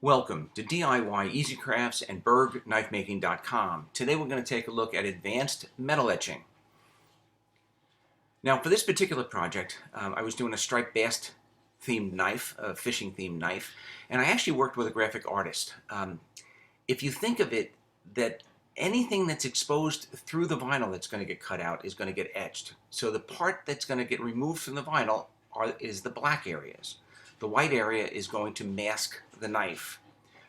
Welcome to DIY Easy Crafts and BergKnifeMaking.com. Today we're going to take a look at advanced metal etching. Now for this particular project, I was doing a striped bass themed knife, a fishing themed knife, and I actually worked with a graphic artist. If you think of it, that anything that's exposed through the vinyl that's going to get cut out is going to get etched. So the part that's going to get removed from the vinyl is the black areas. The white area is going to mask the knife.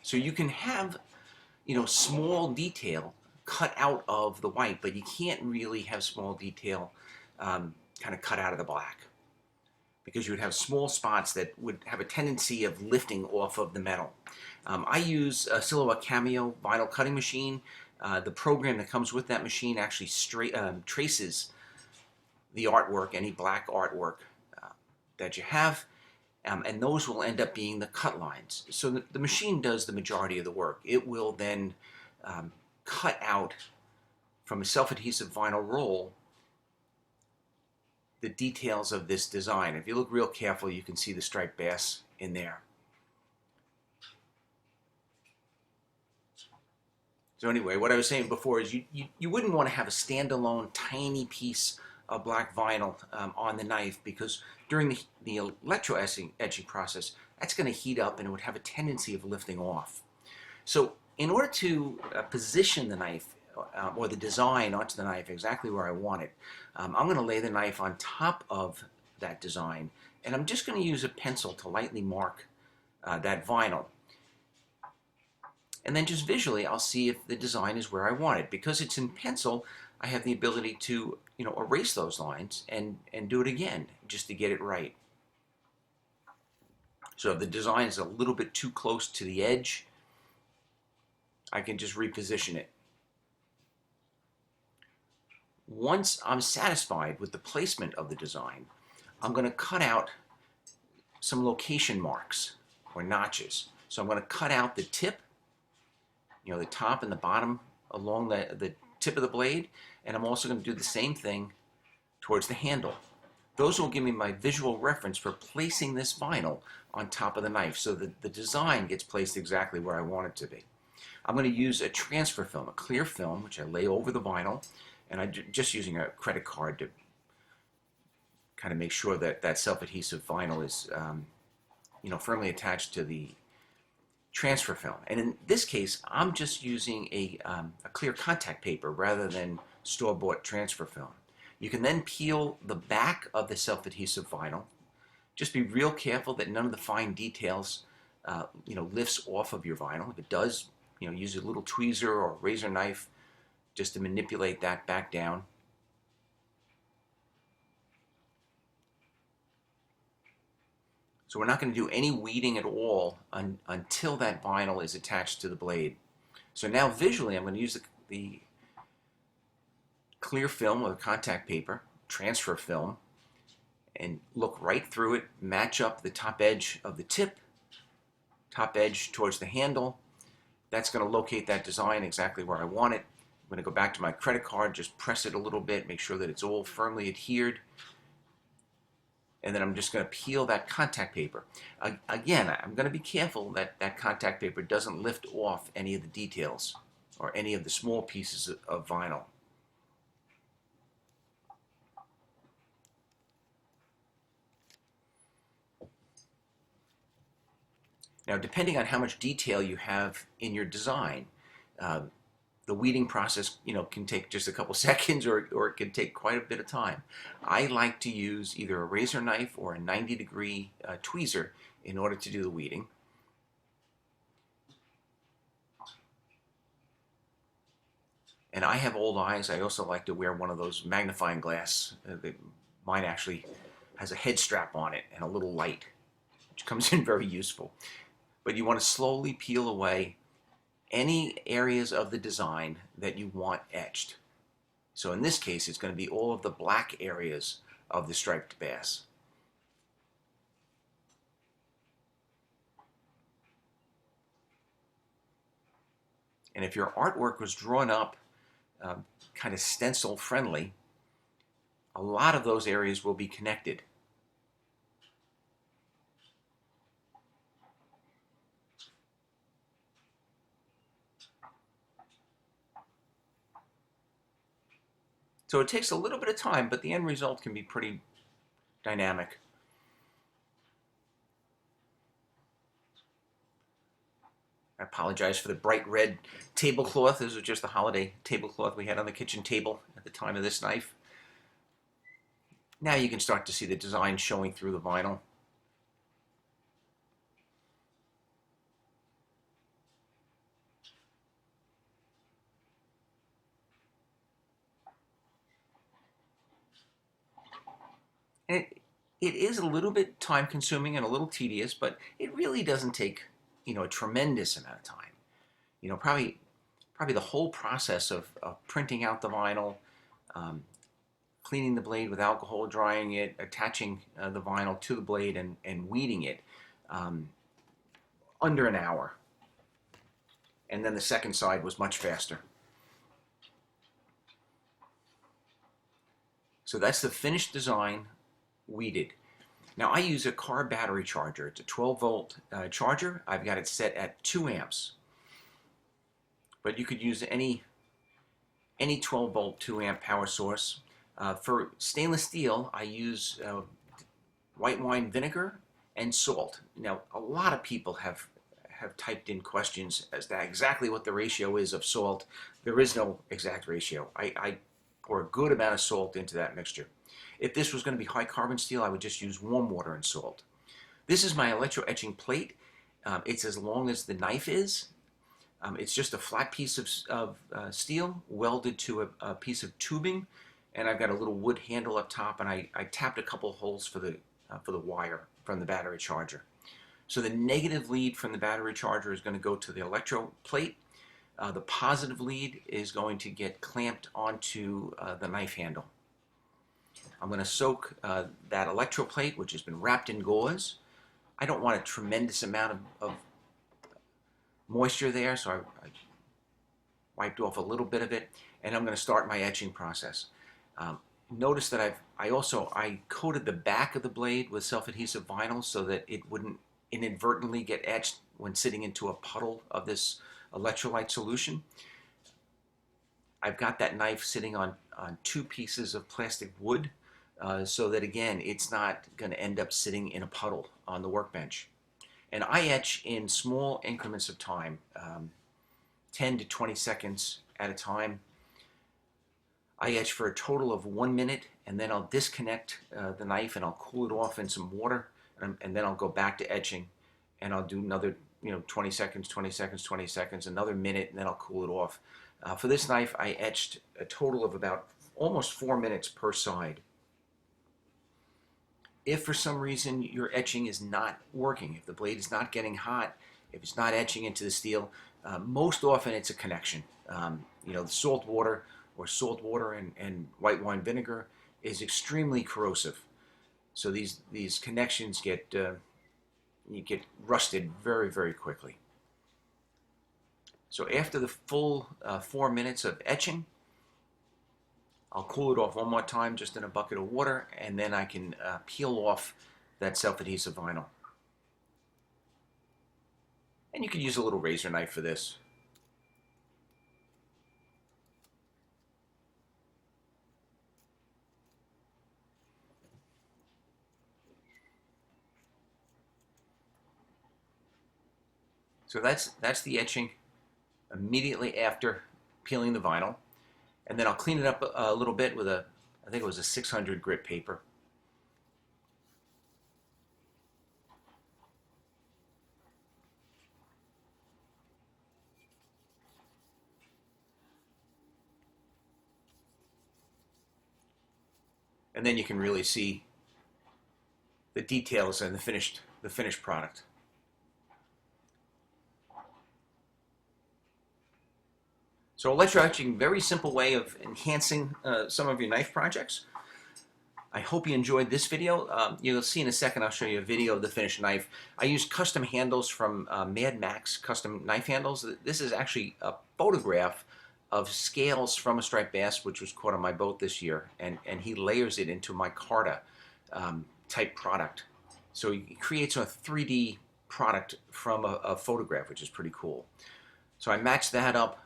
So you can have, small detail cut out of the white, but you can't really have small detail kind of cut out of the black, because you would have small spots that would have a tendency of lifting off of the metal. I use a Silhouette Cameo vinyl cutting machine. The program that comes with that machine actually traces the artwork, any black artwork that you have, and those will end up being the cut lines. So the machine does the majority of the work. It will then cut out from a self-adhesive vinyl roll the details of this design. If you look real careful, you can see the striped bass in there. So anyway, what I was saying before is you wouldn't want to have a standalone tiny piece of black vinyl on the knife, because during the electro etching process, that's going to heat up and it would have a tendency of lifting off. So in order to position the knife or the design onto the knife exactly where I want it, I'm going to lay the knife on top of that design, and I'm just going to use a pencil to lightly mark that vinyl. And then just visually, I'll see if the design is where I want it. Because it's in pencil, I have the ability to, erase those lines and do it again just to get it right. So if the design is a little bit too close to the edge, I can just reposition it. Once I'm satisfied with the placement of the design, I'm going to cut out some location marks or notches. So I'm going to cut out the tip, the top and the bottom along the tip of the blade, and I'm also going to do the same thing towards the handle. Those will give me my visual reference for placing this vinyl on top of the knife, so that the design gets placed exactly where I want it to be. I'm going to use a transfer film, a clear film, which I lay over the vinyl, and I'm just using a credit card to kind of make sure that that self-adhesive vinyl is firmly attached to the transfer film. And in this case, I'm just using a clear contact paper rather than store-bought transfer film. You can then peel the back of the self-adhesive vinyl. Just be real careful that none of the fine details lifts off of your vinyl. If it does, use a little tweezer or razor knife just to manipulate that back down. So we're not going to do any weeding at all until that vinyl is attached to the blade. So now visually, I'm going to use the clear film or the contact paper, transfer film, and look right through it, match up the top edge of the tip, top edge towards the handle. That's going to locate that design exactly where I want it. I'm going to go back to my credit card, just press it a little bit, make sure that it's all firmly adhered. And then I'm just going to peel that contact paper. Again, I'm going to be careful that that contact paper doesn't lift off any of the details or any of the small pieces of vinyl. Now, depending on how much detail you have in your design, the weeding process, can take just a couple seconds, or it can take quite a bit of time. I like to use either a razor knife or a 90-degree tweezer in order to do the weeding. And I have old eyes. I also like to wear one of those magnifying glass. Mine actually has a head strap on it and a little light, which comes in very useful. But you want to slowly peel away any areas of the design that you want etched. So in this case, it's going to be all of the black areas of the striped bass. And if your artwork was drawn up kind of stencil friendly, a lot of those areas will be connected. So it takes a little bit of time, but the end result can be pretty dynamic. I apologize for the bright red tablecloth. This was just the holiday tablecloth we had on the kitchen table at the time of this knife. Now you can start to see the design showing through the vinyl. And it is a little bit time consuming and a little tedious, but it really doesn't take, a tremendous amount of time. Probably the whole process of printing out the vinyl, um, cleaning the blade with alcohol, drying it, attaching the vinyl to the blade, and weeding it, um, under an hour. And then the second side was much faster. So that's the finished design, weeded. Now I use a car battery charger. It's a 12-volt charger. I've got it set at 2 amps. But you could use any 12-volt 2-amp power source. For stainless steel, I use white wine vinegar and salt. Now, a lot of people have typed in questions as to exactly what the ratio is of salt. There is no exact ratio. I pour a good amount of salt into that mixture. If this was going to be high carbon steel, I would just use warm water and salt. This is my electro etching plate. It's as long as the knife is. It's just a flat piece of steel welded to a piece of tubing, and I've got a little wood handle up top, and I tapped a couple of holes for the wire from the battery charger. So the negative lead from the battery charger is going to go to the electro plate. The positive lead is going to get clamped onto the knife handle. I'm going to soak that electro plate, which has been wrapped in gauze. I don't want a tremendous amount of moisture there, so I wiped off a little bit of it, and I'm going to start my etching process. Notice that I coated the back of the blade with self-adhesive vinyl so that it wouldn't inadvertently get etched when sitting into a puddle of this electrolyte solution. I've got that knife sitting on 2 pieces of plastic wood, so that again it's not going to end up sitting in a puddle on the workbench. And I etch in small increments of time, 10 to 20 seconds at a time. I etch for a total of 1 minute, and then I'll disconnect the knife and I'll cool it off in some water, and then I'll go back to etching, and I'll do another 20 seconds, 20 seconds, 20 seconds, another minute, and then I'll cool it off. For this knife, I etched a total of about almost 4 minutes per side. If for some reason your etching is not working, if the blade is not getting hot, if it's not etching into the steel, most often it's a connection. The salt water and white wine vinegar is extremely corrosive. So these connections get rusted very, very quickly. So after the full 4 minutes of etching, I'll cool it off one more time just in a bucket of water, and then I can peel off that self-adhesive vinyl. And you can use a little razor knife for this. So that's the etching immediately after peeling the vinyl. And then I'll clean it up a little bit with I think it was a 600 grit paper. And then you can really see the details and the finished product. So electro etching, very simple way of enhancing some of your knife projects. I hope you enjoyed this video. You'll see in a second I'll show you a video of the finished knife. I used custom handles from Mad Max Custom Knife Handles. This is actually a photograph of scales from a striped bass, which was caught on my boat this year, and he layers it into my Carta type product. So he creates a 3D product from a photograph, which is pretty cool. So I matched that up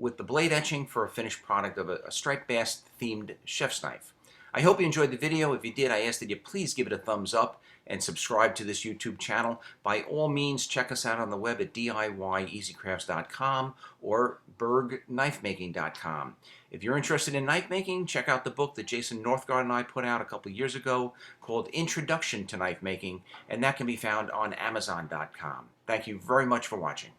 with the blade etching for a finished product of a striped bass themed chef's knife. I hope you enjoyed the video. If you did, I ask that you please give it a thumbs up and subscribe to this YouTube channel. By all means, check us out on the web at DIYEasyCrafts.com or BergKnifeMaking.com. If you're interested in knife making, check out the book that Jason Northgard and I put out a couple years ago called Introduction to Knife Making, and that can be found on Amazon.com. Thank you very much for watching.